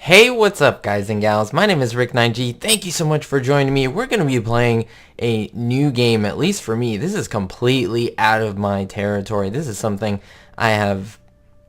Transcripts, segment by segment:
Hey, what's up guys and gals? My name is Rick9G. Thank you so much for joining me. We're going to be playing a new game, at least for me. This is completely out of my territory. This is something I have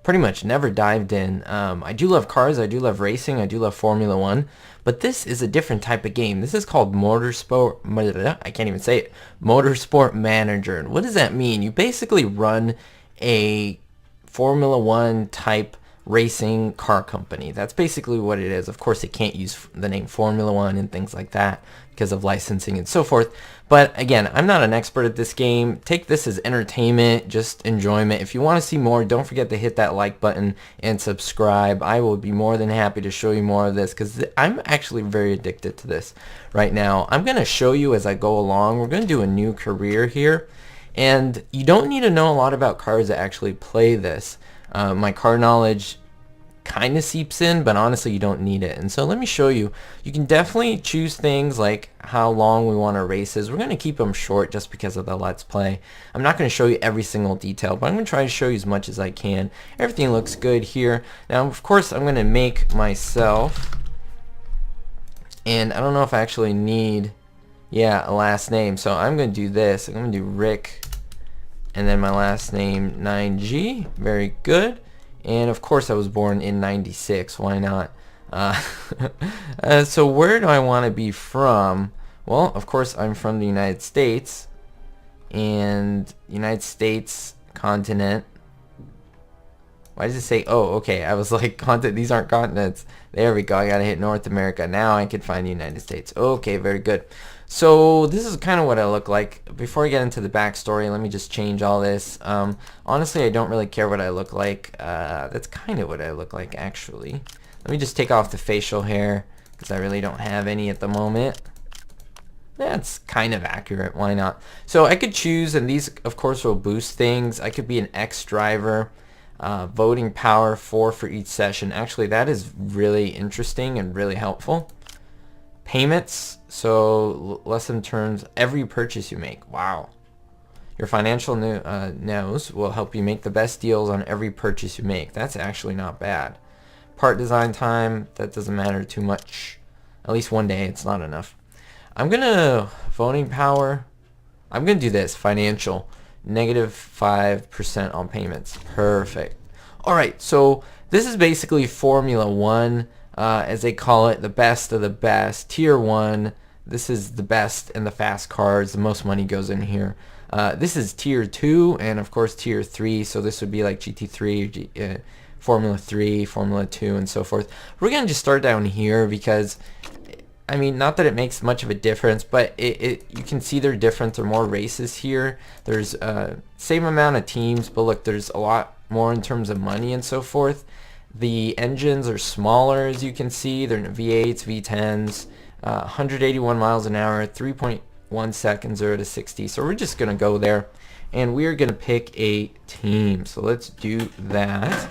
pretty much never dived in. I do love cars, I do love racing, I do love Formula 1, but this is a different type of game. This is called I can't even say it, Motorsport Manager. And what does that mean? You basically run a Formula 1 type racing car company. That's basically what it is. Of course, it can't use the name Formula 1 and things like that because of licensing and so forth. But again, I'm not an expert at this game. Take this as entertainment, just enjoyment. If you want to see more, don't forget to hit that like button and subscribe. I will be more than happy to show you more of this because I'm actually very addicted to this right now. I'm going to show you as I go along. We're going to do a new career here. And you don't need to know a lot about cars to actually play this. My car knowledge kind of seeps in, but honestly you don't need it. And so let me show you. You can definitely choose things like how long we want our races. We're going to keep them short just because of the Let's Play. I'm not going to show you every single detail, but I'm going to try to show you as much as I can. Everything looks good here. Now, of course, I'm going to make myself, and I don't know if I actually need, a last name. So I'm going to do this. I'm going to do Rick, and then my last name 9G. Very good. And of course I was born in 96. Why not? So where do I want to be from? Well, of course I'm from the United States. And United States continent. Why does it say, oh, okay, I was like, these aren't continents. There we go, I gotta hit North America. Now I can find the United States. Okay, very good. So this is kind of what I look like. Before I get into the backstory, let me just change all this. Honestly, I don't really care what I look like. That's kind of what I look like, actually. Let me just take off the facial hair, because I really don't have any at the moment. That's kind of accurate, why not? So I could choose, and these, of course, will boost things. I could be an ex-driver. Voting power 4 for each session. Actually, that is really interesting and really helpful. Payments, so lesson terms every purchase you make. Wow. Your financial nose will help you make the best deals on every purchase you make. That's actually not bad. Part design time, that doesn't matter too much. At least one day, it's not enough. I'm gonna voting power. I'm gonna do this financial. -5% on payments. Perfect. Alright, so this is basically Formula 1, as they call it, the best of the best. Tier 1, this is the best and the fast cars. The most money goes in here. This is Tier 2, and of course Tier 3, so this would be like GT3, Formula 3, Formula 2, and so forth. We're going to just start down here because, I mean, not that it makes much of a difference, but you can see they're different. There are more races here. There's same amount of teams, but look, there's a lot more in terms of money and so forth. The engines are smaller, as you can see. They're V8s, V10s, 181 miles an hour, 3.1 seconds, 0 to 60. So we're just going to go there, and we're going to pick a team. So let's do that.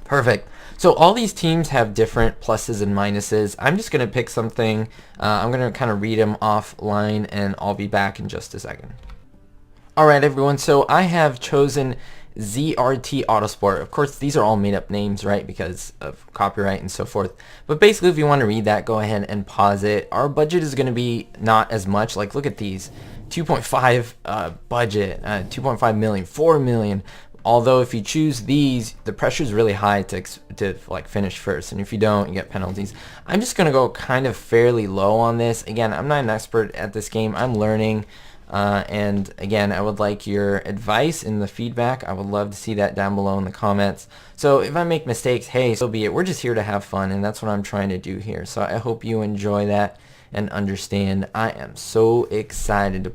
Perfect. So all these teams have different pluses and minuses. I'm just going to pick something. I'm going to kind of read them offline, and I'll be back in just a second. Alright everyone, so I have chosen ZRT Autosport. Of course, these are all made up names, right, because of copyright and so forth. But basically, if you want to read that, go ahead and pause it. Our budget is going to be not as much. Like, look at these. 2.5 budget, 2.5 million, 4 million. Although if you choose these, the pressure is really high to like finish first, and if you don't, you get penalties. I'm just gonna go kind of fairly low on this. Again, I'm not an expert at this game. I'm learning, and again, I would like your advice in the feedback. I would love to see that down below in the comments. So if I make mistakes, hey, so be it. We're just here to have fun, and that's what I'm trying to do here. So I hope you enjoy that and understand. I am so excited to.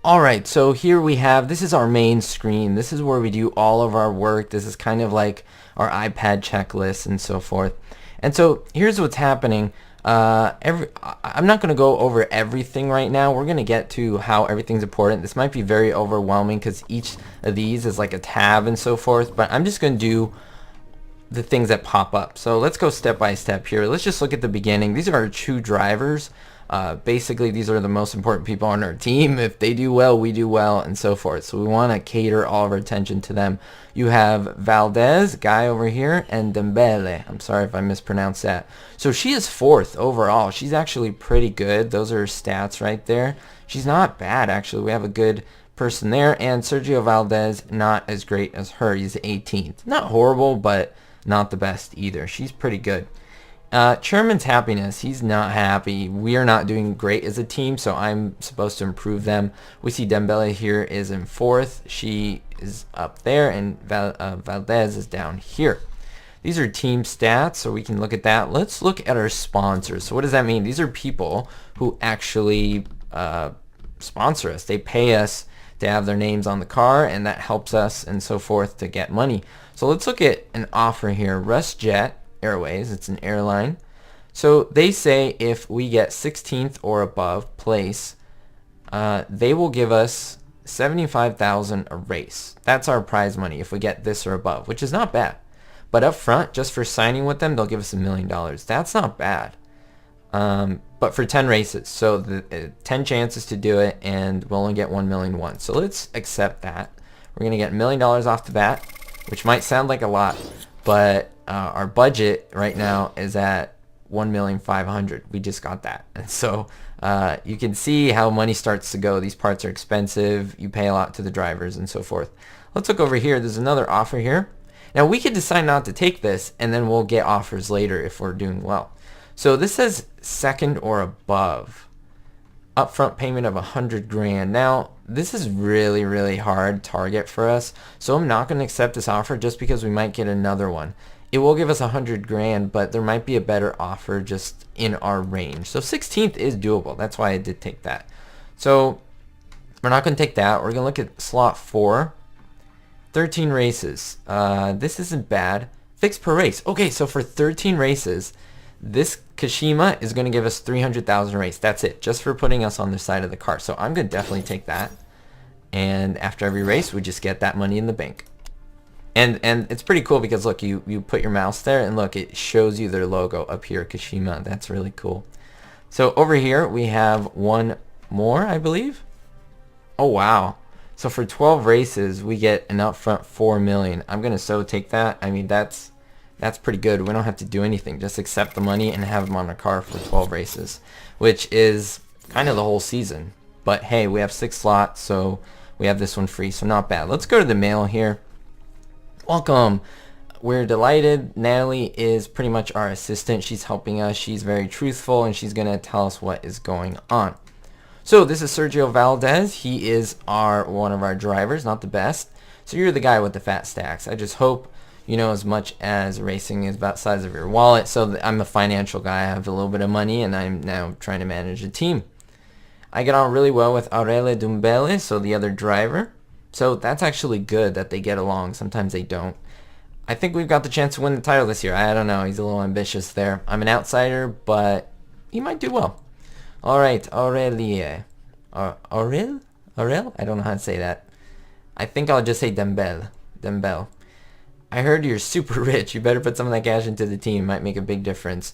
Alright, so here we have, this is our main screen. This is where we do all of our work. This is kind of like our iPad checklist and so forth. And so here's what's happening. I'm not going to go over everything right now. We're going to get to how everything's important. This might be very overwhelming because each of these is like a tab and so forth. But I'm just going to do the things that pop up. So let's go step by step here. Let's just look at the beginning. These are our 2 drivers. Basically, these are the most important people on our team. If they do well, we do well, and so forth. So we want to cater all of our attention to them. You have Valdez, guy over here, and Dembele. I'm sorry if I mispronounced that. So she is 4th overall. She's actually pretty good. Those are her stats right there. She's not bad, actually. We have a good person there. And Sergio Valdez, not as great as her. He's 18th. Not horrible, but not the best either. She's pretty good. Chairman's happiness. He's not happy. We are not doing great as a team, so I'm supposed to improve them. We see Dembele here is in 4th. She is up there, and Valdez is down here. These are team stats, so we can look at that. Let's look at our sponsors. So what does that mean? These are people who actually sponsor us. They pay us to have their names on the car, and that helps us and so forth to get money. So let's look at an offer here. WestJet Airways, it's an airline. So they say if we get 16th or above place, they will give us $75,000 a race. That's our prize money if we get this or above, which is not bad. But up front, just for signing with them, they'll give us $1 million. That's not bad. But for 10 races, so the 10 chances to do it, and we'll only get 1 million once. So let's accept that. We're gonna get $1 million off the bat, which might sound like a lot, but our budget right now is at 1,500,000. We just got that, and so you can see how money starts to go. These parts are expensive. You pay a lot to the drivers and so forth. Let's look over here. There's another offer here. Now we could decide not to take this, and then we'll get offers later if we're doing well. So this says 2nd or above. Upfront payment of 100 grand. Now this is really, really hard target for us, so I'm not going to accept this offer just because we might get another one. It will give us 100 grand, but there might be a better offer just in our range. So 16th is doable. That's why I did take that. So we're not going to take that. We're going to look at slot 4. 13 races. This isn't bad. Fixed per race. Okay, so for 13 races, this Kashima is going to give us 300,000 a race. That's it, just for putting us on the side of the car. So I'm going to definitely take that. And after every race, we just get that money in the bank. And it's pretty cool because look, you put your mouse there and look, it shows you their logo up here, Kashima. That's really cool. So over here we have one more, I believe. Oh wow. So for 12 races we get an upfront 4 million. I'm gonna so take that. I mean that's pretty good. We don't have to do anything, just accept the money and have them on our car for 12 races, which is kind of the whole season. But hey, we have 6 slots, so we have this one free, so not bad. Let's go to the mail here. Welcome. We're delighted. Natalie is pretty much our assistant. She's helping us. She's very truthful, and she's going to tell us what is going on. So this is Sergio Valdez. He is one of our drivers, not the best. So you're the guy with the fat stacks. I just hope you know as much as racing is about the size of your wallet. So I'm a financial guy. I have a little bit of money, and I'm now trying to manage a team. I get on really well with Aurele Dumbele, so the other driver. So that's actually good that they get along. Sometimes they don't. I think we've got the chance to win the title this year. I don't know. He's a little ambitious there. I'm an outsider, but he might do well. All right, Aurelie. Aurel? I don't know how to say that. I think I'll just say Dembele. I heard you're super rich. You better put some of that cash into the team. It might make a big difference.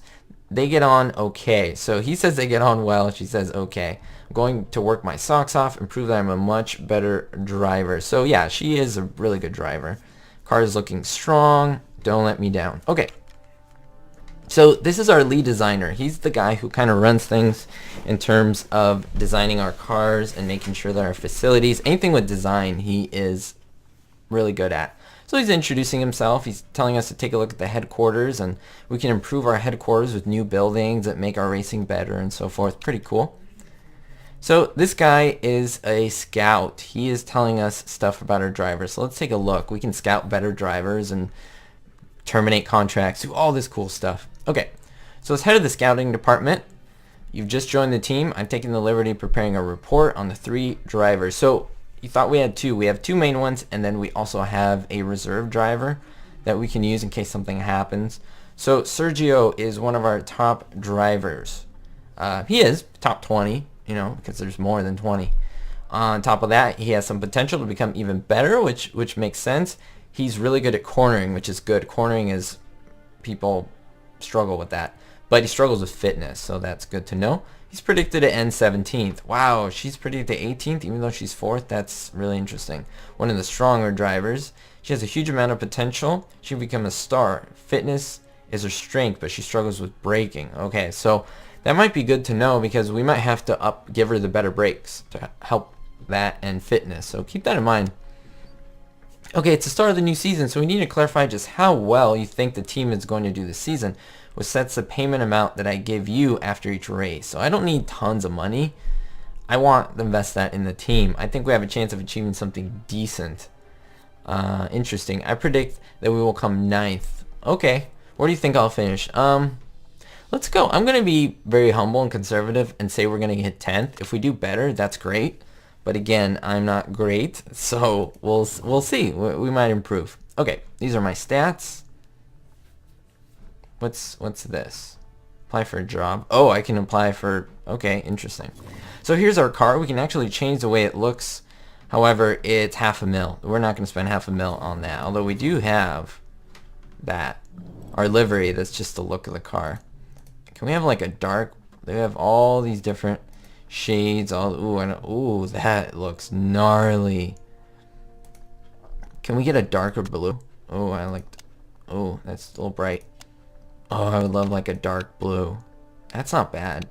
They get on okay. So he says they get on well. She says okay. I'm going to work my socks off and prove that I'm a much better driver. So yeah, she is a really good driver. Car is looking strong. Don't let me down. Okay. So this is our lead designer. He's the guy who kind of runs things in terms of designing our cars and making sure that our facilities, anything with design, he is really good at. So he's introducing himself. He's telling us to take a look at the headquarters, and we can improve our headquarters with new buildings that make our racing better and so forth. Pretty cool. So this guy is a scout. He is telling us stuff about our drivers. So let's take a look. We can scout better drivers and terminate contracts, do all this cool stuff. Okay, so as head of the scouting department, you've just joined the team. I'm taking the liberty of preparing a report on the 3 drivers. So you thought we had 2. We have 2 main ones, and then we also have a reserve driver that we can use in case something happens. So Sergio is one of our top drivers. He is top 20, you know, because there's more than 20. On top of that, he has some potential to become even better, which makes sense. He's really good at cornering, which is good. Cornering is people struggle with that. But he struggles with fitness, so that's good to know. He's predicted to end 17th. Wow, she's predicted 18th, even though she's 4th. That's really interesting. One of the stronger drivers. She has a huge amount of potential. She can become a star. Fitness is her strength, but she struggles with braking. Okay, so that might be good to know because we might have to give her the better brakes to help that and fitness. So keep that in mind. Okay, it's the start of the new season, so we need to clarify just how well you think the team is going to do this season, which sets the payment amount that I give you after each race. So I don't need tons of money. I want to invest that in the team. I think we have a chance of achieving something decent. Interesting. I predict that we will come 9th. Okay, where do you think I'll finish? Let's go. I'm going to be very humble and conservative and say we're going to hit 10th. If we do better, that's great. But again, I'm not great, so we'll see. We might improve. Okay, these are my stats. What's this? Apply for a job. Oh, I can apply for... Okay, interesting. So here's our car. We can actually change the way it looks. However, it's $500,000. We're not going to spend $500,000 on that. Although we do have that. Our livery, that's just the look of the car. Can we have like a dark... They have all these different shades. Ooh, that looks gnarly. Can we get a darker blue? Oh, oh, that's a little bright. Oh, I would love like a dark blue. That's not bad.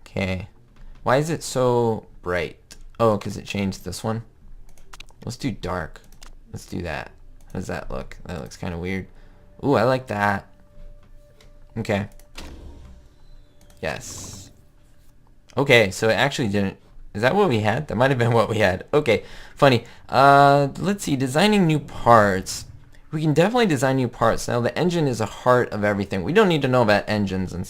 Okay. Why is it so bright? Oh, because it changed this one. Let's do dark. Let's do that. How does that look? That looks kind of weird. Ooh, I like that. Okay. Yes. Okay, so it actually didn't... Is that what we had? That might have been what we had. Okay, funny. Let's see. Designing new parts. We can definitely design new parts. Now, the engine is the heart of everything. We don't need to know about engines. And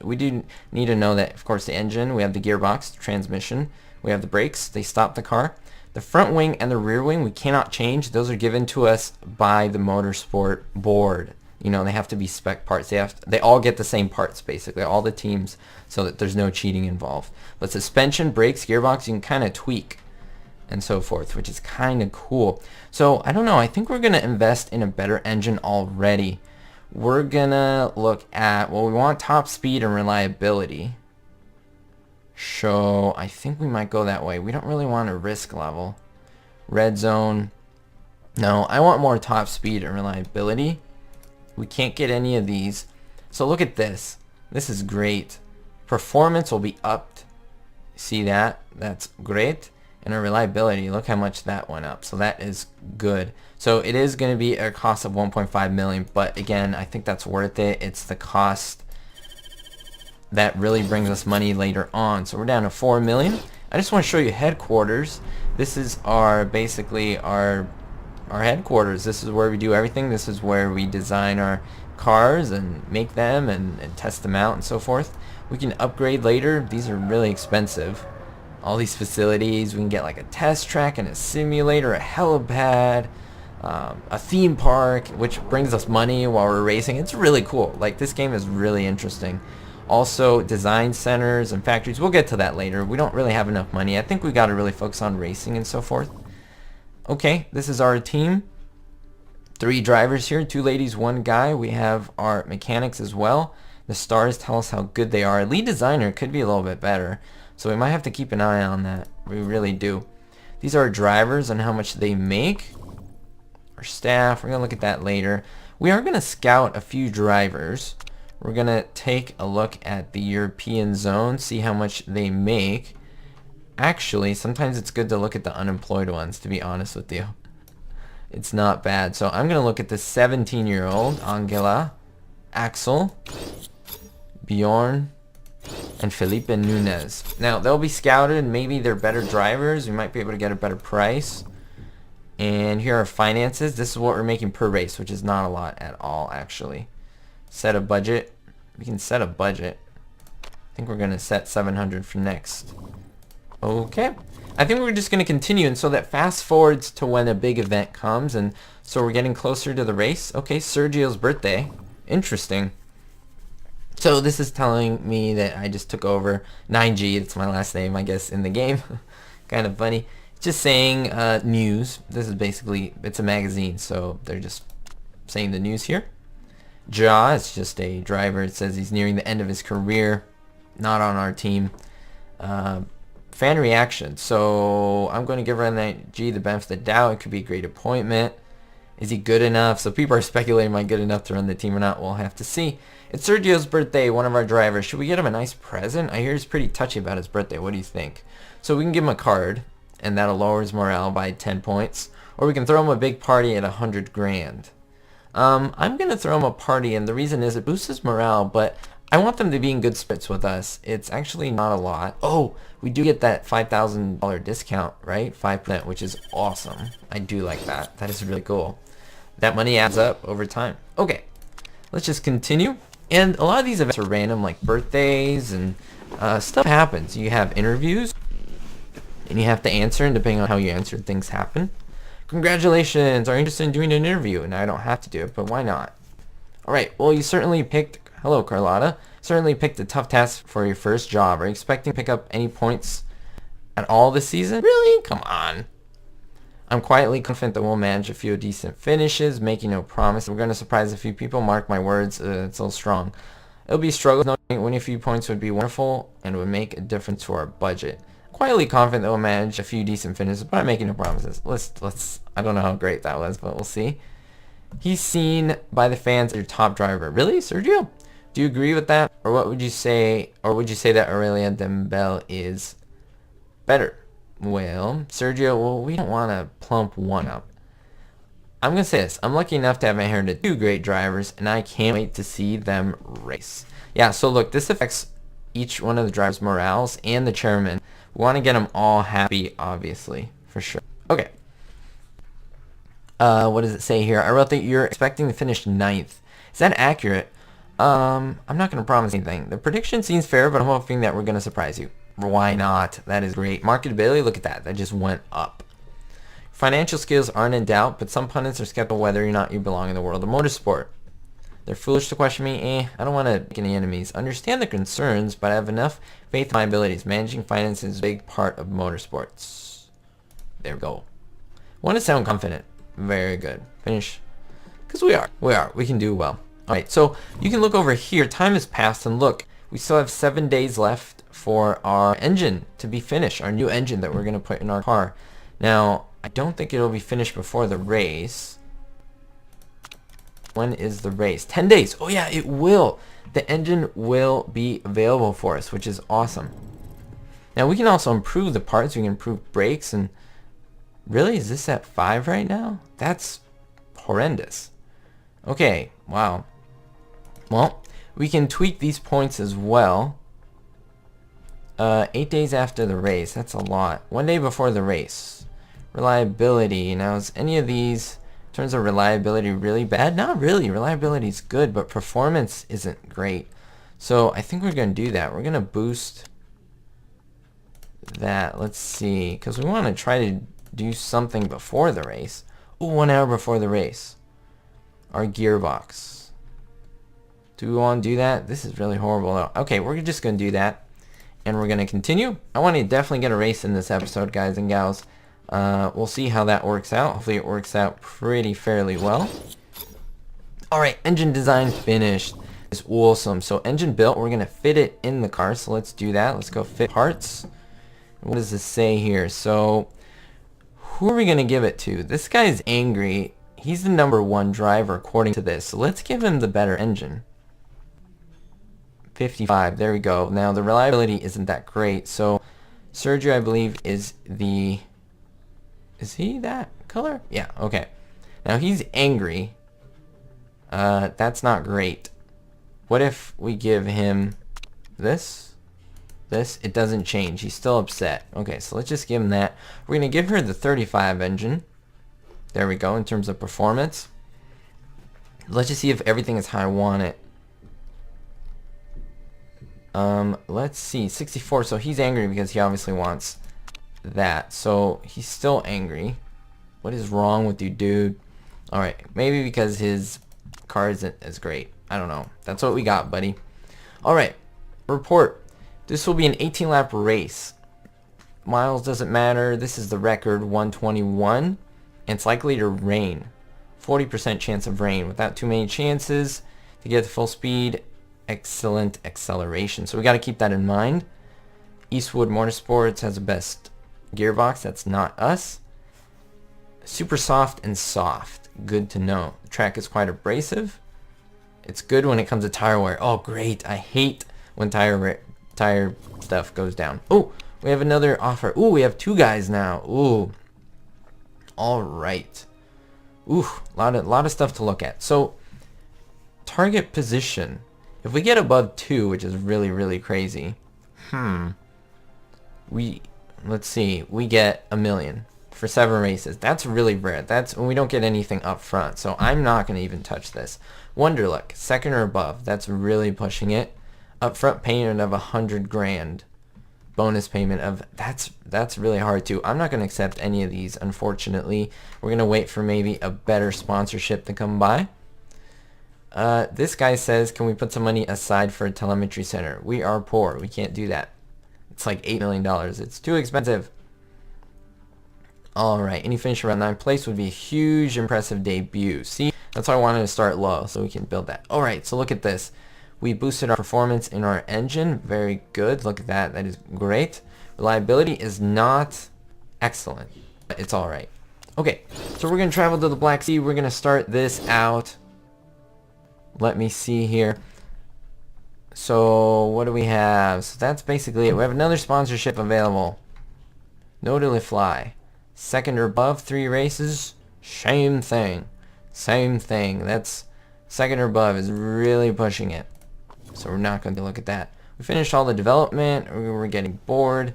we do need to know that, of course, the engine, we have the gearbox, the transmission, we have the brakes. They stop the car. The front wing and the rear wing, we cannot change. Those are given to us by the Motorsport board. You know, they have to be spec parts. They all get the same parts, basically, all the teams, so that there's no cheating involved. But suspension, brakes, gearbox, you can kind of tweak and so forth, which is kind of cool. So, I don't know. I think we're going to invest in a better engine already. We're going to look at, well, we want top speed and reliability. So, I think we might go that way. We don't really want a risk level. Red zone. No, I want more top speed and reliability. We can't get any of these. So look at this. This is great. Performance will be upped. See that? That's great. And our reliability, look how much that went up. So that is good. So it is going to be a cost of 1.5 million. But again, I think that's worth it. It's the cost that really brings us money later on. So we're down to 4 million. I just want to show you headquarters. This is basically our headquarters. This is where we do everything. This is where we design our cars and make them and test them out and so forth. We can upgrade later. These are really expensive. All these facilities. We can get like a test track and a simulator, a helipad, a theme park, which brings us money while we're racing. It's really cool. Like, this game is really interesting. Also, design centers and factories. We'll get to that later. We don't really have enough money. I think we got to really focus on racing and so forth. Okay, this is our team. 3 drivers here, 2 ladies, 1 guy. We have our mechanics as well. The stars tell us how good they are. Lead designer could be a little bit better, so we might have to keep an eye on that. We really do. These are our drivers and how much they make. Our staff, we're going to look at that later. We are going to scout a few drivers. We're going to take a look at the European zone, see how much they make. Actually, sometimes it's good to look at the unemployed ones, to be honest with you. It's not bad. So I'm going to look at the 17-year-old, Angela, Axel, Bjorn, and Felipe Nunez. Now, they'll be scouted. Maybe they're better drivers. We might be able to get a better price. And here are finances. This is what we're making per race, which is not a lot at all, actually. Set a budget. We can set a budget. I think we're going to set 700 for next. Okay. I think we're just going to continue, and so that fast forwards to when a big event comes, and so we're getting closer to the race. Okay, Sergio's birthday. Interesting. So this is telling me that I just took over 9G. It's my last name, I guess, in the game. Kind of funny. It's just saying news. This is basically, it's a magazine, so they're just saying the news here. Ja is just a driver. It says he's nearing the end of his career. Not on our team. Fan reaction. So I'm going to give G the benefit of the doubt. It could be a great appointment. Is he good enough? So people are speculating, am I good enough to run the team or not? We'll have to see. It's Sergio's birthday, one of our drivers. Should we get him a nice present? I hear he's pretty touchy about his birthday. What do you think? So we can give him a card, and that'll lower his morale by 10 points. Or we can throw him a big party at 100 grand. I'm going to throw him a party, and the reason is it boosts his morale, but I want them to be in good spirits with us. It's actually not a lot. Oh, we do get that $5,000 discount, right? 5%, which is awesome. I do like that. That is really cool. That money adds up over time. Okay, let's just continue. And a lot of these events are random, like birthdays and stuff happens. You have interviews, and you have to answer, and depending on how you answer, things happen. Congratulations, are you interested in doing an interview? And I don't have to do it, but why not? Alright, well, you certainly picked, hello Carlotta, certainly picked a tough task for your first job. Are you expecting to pick up any points at all this season? Really? Come on. I'm quietly confident that we'll manage a few decent finishes, making no promise. We're going to surprise a few people, mark my words, it's a little strong. It'll be a struggle, knowing winning a few points would be wonderful and would make a difference to our budget. Quietly confident that we'll manage a few decent finishes, but I'm making no promises. Let's. I don't know how great that was, but we'll see. He's seen by the fans as your top driver. Really, Sergio? Do you agree with that, or what would you say? Or would you say that Aurelia Dembele is better? Well, Sergio, well, we don't want to plump one up. I'm gonna say this. I'm lucky enough to have inherited two great drivers, and I can't wait to see them race. Yeah. So look, this affects each one of the drivers' morales and the chairman. We want to get them all happy, obviously, for sure. Okay. What does it say here? I wrote that you're expecting to finish 9th. Is that accurate? I'm not going to promise anything. The prediction seems fair, but I'm hoping that we're going to surprise you. Why not? That is great. Marketability, look at that. That just went up. Financial skills aren't in doubt, but some pundits are skeptical whether or not you belong in the world of motorsport. They're foolish to question me. I don't want to make any enemies. Understand the concerns, but I have enough faith in my abilities. Managing finance is a big part of motorsports. There we go. Want to sound confident. Very good. Finish. Because we are. We can do well. Alright, so you can look over here. Time has passed, and look. We still have 7 days left for our engine to be finished. Our new engine that we're going to put in our car. Now, I don't think it'll be finished before the race. When is the race? 10 days. Oh yeah, it will. The engine will be available for us, which is awesome. Now we can also improve the parts. We can improve brakes, and really, is this at 5 right now? That's horrendous. Okay, wow. Well, we can tweak these points as well. 8 days after the race. That's a lot. 1 day before the race. Reliability. Now, is any of these in terms of reliability really bad? Not really. Reliability is good, but performance isn't great. So I think we're going to do that. We're going to boost that. Let's see. Because we want to try to do something before the race. Oh, 1 hour before the race. Our gearbox. Do we want to do that? This is really horrible though. Okay, we're just going to do that. And we're going to continue. I want to definitely get a race in this episode, guys and gals. We'll see how that works out. Hopefully it works out pretty fairly well. Alright, engine design finished. It's awesome. So engine built, we're going to fit it in the car. So let's do that. Let's go fit parts. What does this say here? So who are we going to give it to? This guy's angry. He's the #1 driver according to this. So let's give him the better engine. 55. There we go. Now the reliability isn't that great. So Sergio, I believe, is the... Is he that color? Yeah, okay. Now he's angry. That's not great. What if we give him this? This? It doesn't change. He's still upset. Okay, so let's just give him that. We're going to give her the 35 engine. There we go, in terms of performance. Let's just see if everything is how I want it. Let's see. 64. So he's angry because he obviously wants that. So he's still angry. What is wrong with you, dude? Alright, maybe because his car isn't as great. I don't know. That's what we got, buddy. Alright, report. This will be an 18-lap race. Miles doesn't matter. This is the record, 121. And it's likely to rain. 40% chance of rain without too many chances to get to full speed. Excellent acceleration. So we got to keep that in mind. Eastwood Motorsports has the best gearbox. That's not us. Super soft and soft. Good to know. The track is quite abrasive. It's good when it comes to tire wear. Oh, great. I hate when tire stuff goes down. Oh, we have another offer. Ooh, we have 2 guys now. Ooh. All right. Ooh, lot of stuff to look at. So, target position. If we get above 2, which is really crazy. Let's see. We get $1 million for 7 races. That's really rare. That's when we don't get anything up front. So I'm not going to even touch this. Wonderluck, 2nd or above. That's really pushing it. Upfront payment of 100 grand. Bonus payment of that's really hard too. I'm not going to accept any of these, unfortunately. We're going to wait for maybe a better sponsorship to come by. This guy says, can we put some money aside for a telemetry center? We are poor. We can't do that. It's like $8 million. It's too expensive. Alright, any finish around 9th place would be a huge, impressive debut. See, that's why I wanted to start low, so we can build that. Alright, so look at this. We boosted our performance in our engine. Very good. Look at that. That is great. Reliability is not excellent, but it's alright. Okay, so we're going to travel to the Black Sea. We're going to start this out. Let me see here. So what do we have? So that's basically it. We have another sponsorship available. No to fly. 2nd or above 3 races. Same thing. Same thing. That's 2nd or above is really pushing it. So we're not going to look at that. We finished all the development. We were getting bored.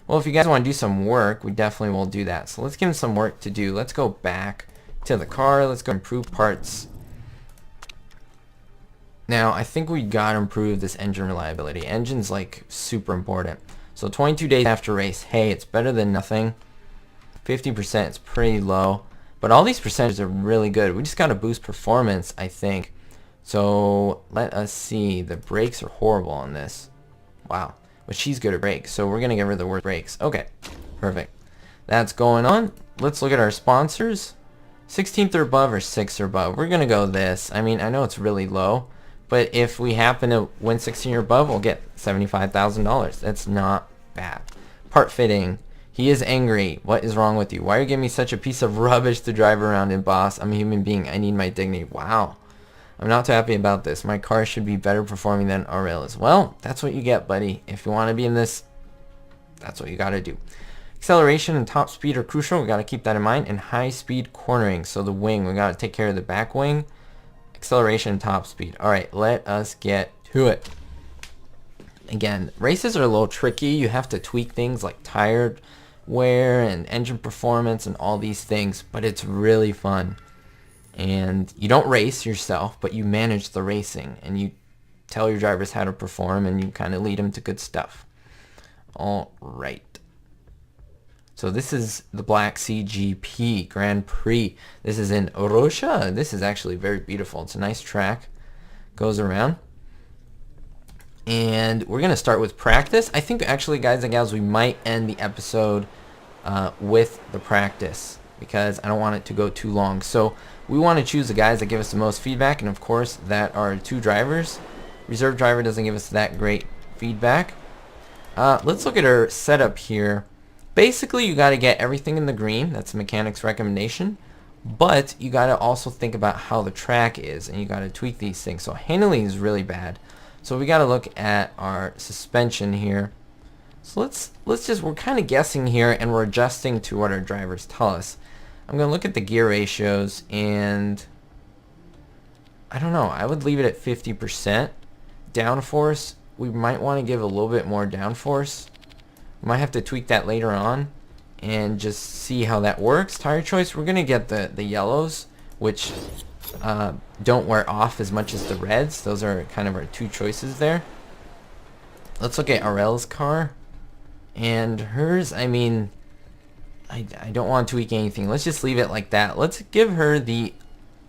Well, if you guys want to do some work, we definitely will do that. So let's give them some work to do. Let's go back to the car. Let's go improve parts. Now, I think we gotta improve this engine reliability. Engine's like super important. So 22 days after race, hey, it's better than nothing. 50% is pretty low, but all these percentages are really good. We just gotta boost performance, I think. So let us see. The brakes are horrible on this. Wow, but she's good at brakes, so we're gonna give her the worst brakes. Okay, perfect. That's going on. Let's look at our sponsors. 16th or above or 6th or above. We're gonna go this. I mean, I know it's really low. But if we happen to win 16 or above, we'll get $75,000. That's not bad. Part fitting. He is angry. What is wrong with you? Why are you giving me such a piece of rubbish to drive around in, boss? I'm a human being. I need my dignity. Wow. I'm not too happy about this. My car should be better performing than Aurella's. Well, that's what you get, buddy. If you want to be in this, that's what you got to do. Acceleration and top speed are crucial. We got to keep that in mind. And high speed cornering. So the wing, we got to take care of the back wing. Acceleration and top speed. Alright, let us get to it. Again, races are a little tricky. You have to tweak things like tire wear and engine performance and all these things, but it's really fun. And you don't race yourself, but you manage the racing and you tell your drivers how to perform and you kind of lead them to good stuff. Alright. So this is the Black Sea GP Grand Prix. This is in Russia. This is actually very beautiful. It's a nice track. Goes around. And we're going to start with practice. I think actually, guys and gals, we might end the episode with the practice because I don't want it to go too long. So we want to choose the guys that give us the most feedback. And of course, that are 2 drivers. Reserve driver doesn't give us that great feedback. Let's look at our setup here. Basically, you got to get everything in the green. That's the mechanic's recommendation. But you got to also think about how the track is, and you got to tweak these things. So handling is really bad. So we got to look at our suspension here. So let's just, we're kind of guessing here, and we're adjusting to what our drivers tell us. I'm going to look at the gear ratios, and I don't know. I would leave it at 50%. Downforce, we might want to give a little bit more downforce. Might have to tweak that later on and just see how that works. Tire choice, we're going to get the yellows, which don't wear off as much as the reds. Those are kind of our 2 choices there. Let's look at Aurella's car. And hers, I mean, I don't want to tweak anything. Let's just leave it like that. Let's give her the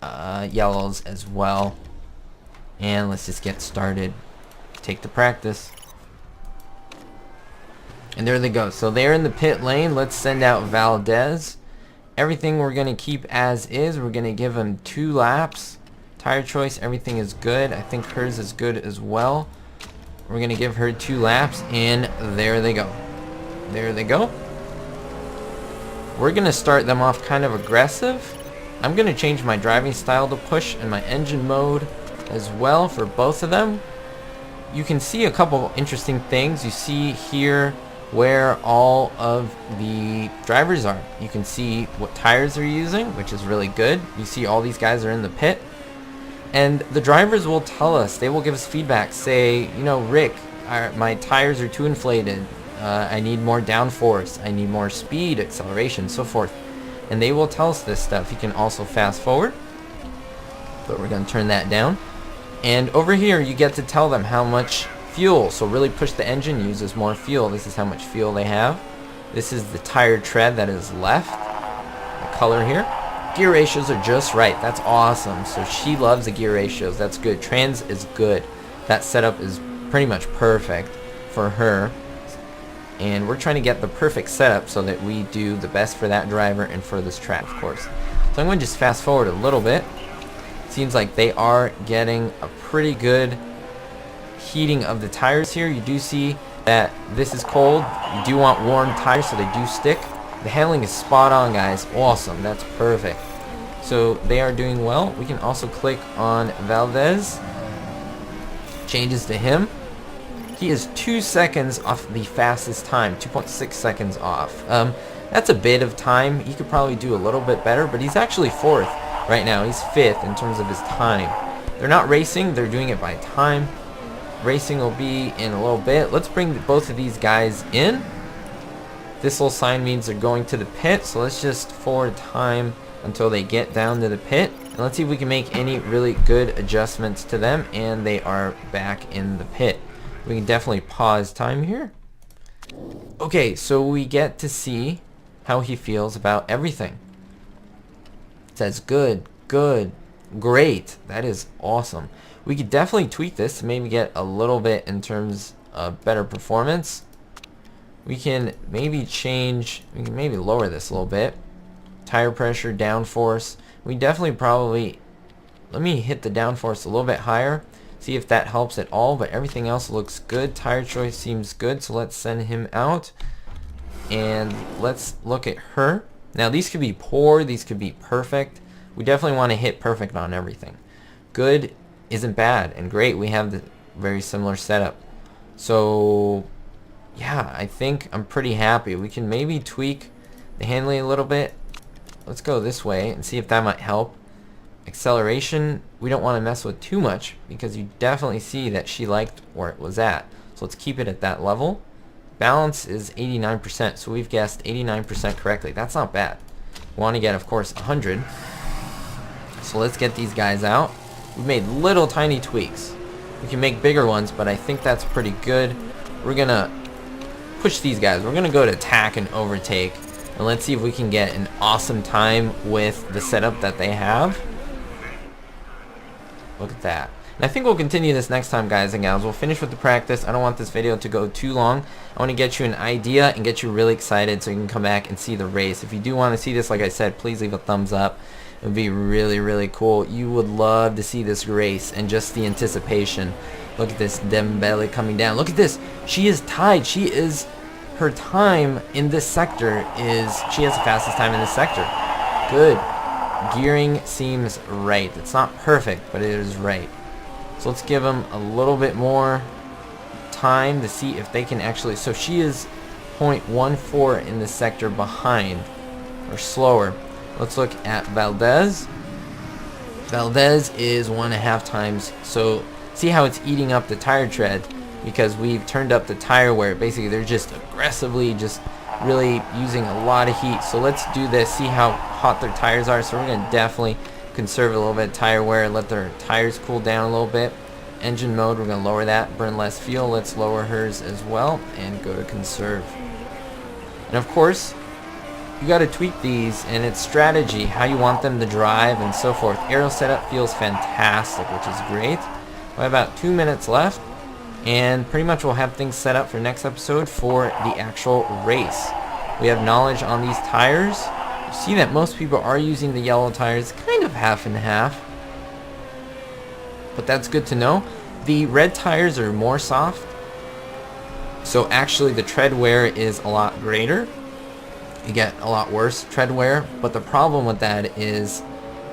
yellows as well. And let's just get started. Take the practice. And there they go. So they're in the pit lane. Let's send out Valdez. Everything we're going to keep as is. We're going to give him 2 laps. Tire choice, everything is good. I think hers is good as well. We're going to give her 2 laps, and there they go. There they go. We're going to start them off kind of aggressive. I'm going to change my driving style to push and my engine mode as well for both of them. You can see a couple interesting things. You see here where all of the drivers are. You can see what tires they're using, which is really good. You see all these guys are in the pit. And the drivers will tell us, they will give us feedback, say, you know, Rick, my tires are too inflated. I need more downforce. I need more speed, acceleration, so forth. And they will tell us this stuff. You can also fast forward, but we're going to turn that down. And over here, you get to tell them how much fuel. So really push the engine, uses more fuel. This is how much fuel they have. This is the tire tread that is left. The color here. Gear ratios are just right. That's awesome. So she loves the gear ratios. That's good. Trans is good. That setup is pretty much perfect for her. And we're trying to get the perfect setup so that we do the best for that driver and for this track, of course. So I'm going to just fast forward a little bit. Seems like they are getting a pretty good heating of the tires here. You do see that this is cold. You do want warm tires so they do stick. The handling is spot on, guys. Awesome. That's perfect. So they are doing well. We can also click on Valdez. Changes to him. He is 2 seconds off the fastest time, 2.6 seconds off. That's a bit of time. He could probably do a little bit better, but he's actually 4th right now. He's 5th in terms of his time. They're not racing, they're doing it by time. Racing will be in a little bit. Let's bring both of these guys in. This little sign means they're going to the pit, so let's just forward time until they get down to the pit. And let's see if we can make any really good adjustments to them, and they are back in the pit. We can definitely pause time here. Okay, so we get to see how he feels about everything. It says good, good, great. That is awesome. We could definitely tweak this to maybe get a little bit in terms of better performance. We can maybe change, we can maybe lower this a little bit. Tire pressure, downforce. We definitely probably, let me hit the downforce a little bit higher. See if that helps at all, but everything else looks good. Tire choice seems good, so let's send him out. And let's look at her. Now these could be poor, these could be perfect. We definitely want to hit perfect on everything. Good isn't bad, and great, we have the very similar setup. So yeah, I think I'm pretty happy. We can maybe tweak the handling a little bit. Let's go this way and see if that might help. Acceleration, we don't want to mess with too much because you definitely see that she liked where it was at. So let's keep it at that level. Balance is 89%, so we've guessed 89% correctly. That's not bad. We want to get, of course, 100. So let's get these guys out. We've made little tiny tweaks. We can make bigger ones, but I think that's pretty good. We're going to push these guys. We're going to go to attack and overtake. And let's see if we can get an awesome time with the setup that they have. Look at that. And I think we'll continue this next time, guys and gals. We'll finish with the practice. I don't want this video to go too long. I want to get you an idea and get you really excited so you can come back and see the race. If you do want to see this, like I said, please leave a thumbs up. It would be really, really cool. You would love to see this race and just the anticipation. Look at this Dembele coming down. Look at this. She is tied. She is, her time in this sector is, she has the fastest time in this sector. Good. Gearing seems right. It's not perfect, but it is right. So let's give them a little bit more time to see if they can actually, so she is 0.14 in the sector behind, or slower. Let's look at Valdez. Valdez is 1.5 times, so see how it's eating up the tire tread because we've turned up the tire wear. Basically they're just aggressively just really using a lot of heat. So let's do this, see how hot their tires are. So we're going to definitely conserve a little bit of tire wear, let their tires cool down a little bit. Engine mode, we're going to lower that, burn less fuel. Let's lower hers as well and go to conserve. And of course you got to tweak these, and it's strategy, how you want them to drive and so forth. Aero setup feels fantastic, which is great. We have about 2 minutes left, and pretty much we'll have things set up for next episode for the actual race. We have knowledge on these tires. You See that most people are using the yellow tires, kind of half and half, but that's good to know. The red tires are more soft, so actually the tread wear is a lot greater. You get a lot worse tread wear, but the problem with that is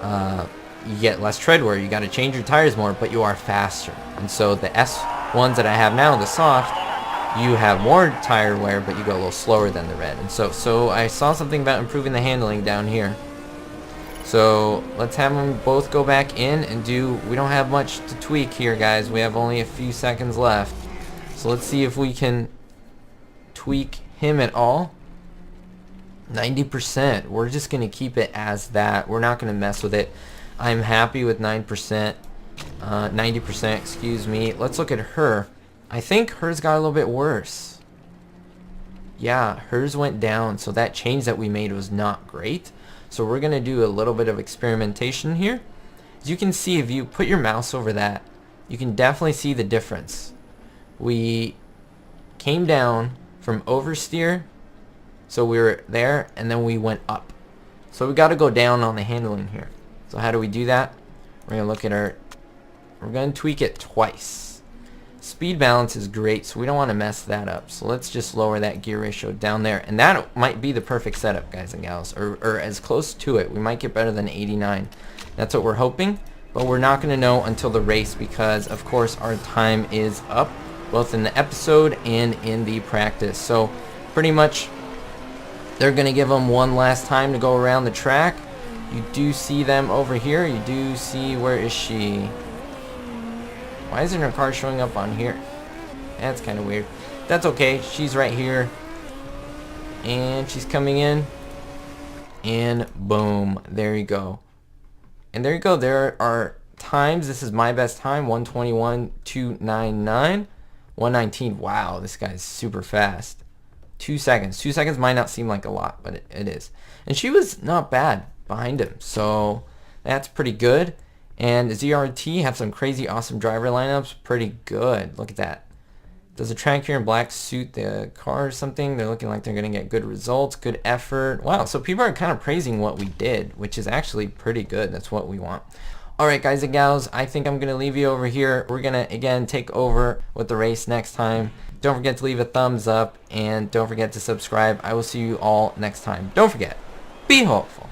you get less tread wear. You got to change your tires more, but you are faster. And so the S ones that I have now, the soft, you have more tire wear, but you go a little slower than the red. And so I saw something about improving the handling down here. So let's have them both go back in and do. We don't have much to tweak here, guys. We have only a few seconds left. So let's see if we can tweak him at all. 90%. We're just going to keep it as that. We're not going to mess with it. I'm happy with 9%. 90%, excuse me. Let's look at her. I think hers got a little bit worse. Yeah, hers went down. So that change that we made was not great. So we're going to do a little bit of experimentation here. As you can see, if you put your mouse over that, you can definitely see the difference. We came down from oversteer, so we were there, and then we went up. So we got to go down on the handling here. So how do we do that? We're going to look at we're going to tweak it twice. Speed balance is great, so we don't want to mess that up. So let's just lower that gear ratio down there. And that might be the perfect setup, guys and gals, or as close to it. We might get better than 89. That's what we're hoping, but we're not going to know until the race because, of course, our time is up, both in the episode and in the practice. So pretty much they're going to give them one last time to go around the track. You do see them over here. You do see, where is she? Why isn't her car showing up on here? That's kind of weird. That's okay. She's right here. And she's coming in. And boom. There you go. And there you go. There are times. This is my best time. 1:21.299. 1:19. Wow, this guy's super fast. 2 seconds. 2 seconds might not seem like a lot, but it is. And she was not bad behind him. So that's pretty good. And ZRT have some crazy awesome driver lineups. Pretty good. Look at that. Does the track here in black suit the car or something? They're looking like they're going to get good results, good effort. Wow, so people are kind of praising what we did, which is actually pretty good. That's what we want. Alright, guys and gals, I think I'm going to leave you over here. We're going to, again, take over with the race next time. Don't forget to leave a thumbs up, and don't forget to subscribe. I will see you all next time. Don't forget, be hopeful.